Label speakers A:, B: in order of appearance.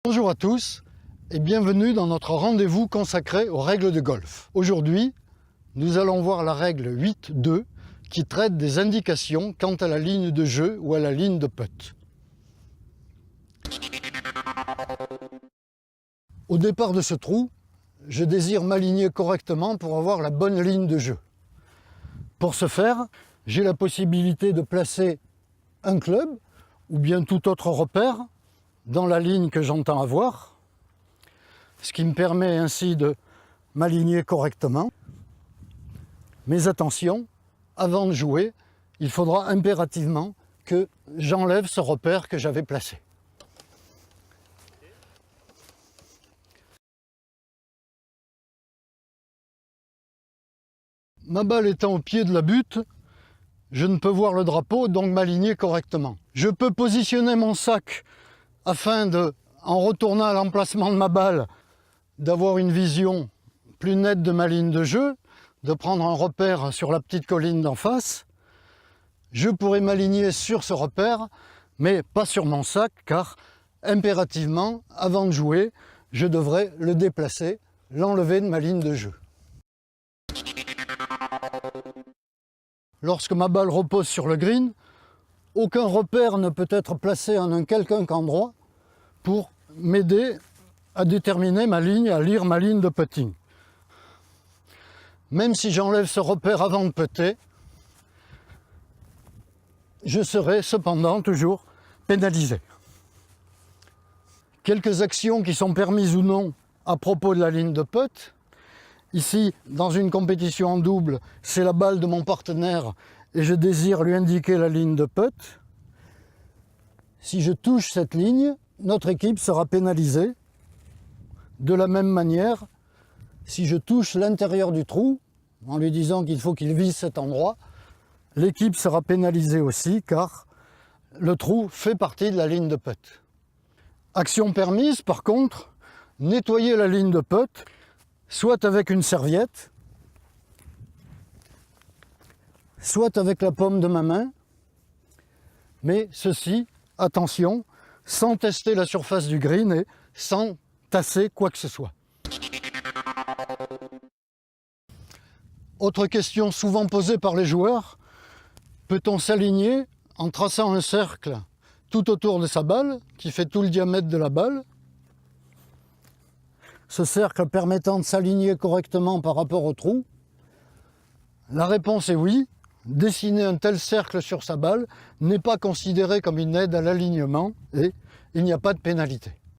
A: Bonjour à tous et bienvenue dans notre rendez-vous consacré aux règles de golf. Aujourd'hui, nous allons voir la règle 8.2 qui traite des indications quant à la ligne de jeu ou à la ligne de putt. Au départ de ce trou, je désire m'aligner correctement pour avoir la bonne ligne de jeu. Pour ce faire, j'ai la possibilité de placer un club ou bien tout autre repère dans la ligne que j'entends avoir, ce qui me permet ainsi de m'aligner correctement. Mais attention, avant de jouer, il faudra impérativement que j'enlève ce repère que j'avais placé. Ma balle étant au pied de la butte, je ne peux voir le drapeau, donc m'aligner correctement. Je peux positionner mon sac afin de, en retournant à l'emplacement de ma balle, d'avoir une vision plus nette de ma ligne de jeu, de prendre un repère sur la petite colline d'en face. Je pourrais m'aligner sur ce repère, mais pas sur mon sac, car impérativement, avant de jouer, je devrais le déplacer, l'enlever de ma ligne de jeu. Lorsque ma balle repose sur le green, aucun repère ne peut être placé en un quelconque endroit pour m'aider à déterminer ma ligne, à lire ma ligne de putting. Même si j'enlève ce repère avant de putter, je serai cependant toujours pénalisé. Quelques actions qui sont permises ou non à propos de la ligne de putt. Ici, dans une compétition en double, c'est la balle de mon partenaire et je désire lui indiquer la ligne de putt. Si je touche cette ligne, notre équipe sera pénalisée. De la même manière, si je touche l'intérieur du trou, en lui disant qu'il faut qu'il vise cet endroit, l'équipe sera pénalisée aussi, car le trou fait partie de la ligne de putt. Action permise, par contre, nettoyer la ligne de putt, soit avec une serviette, soit avec la paume de ma main, mais ceci, attention, sans tester la surface du green et sans tasser quoi que ce soit. Autre question souvent posée par les joueurs, peut-on s'aligner en traçant un cercle tout autour de sa balle, qui fait tout le diamètre de la balle? Ce cercle permettant de s'aligner correctement par rapport au trou? La réponse est oui. Dessiner un tel cercle sur sa balle n'est pas considéré comme une aide à l'alignement et il n'y a pas de pénalité.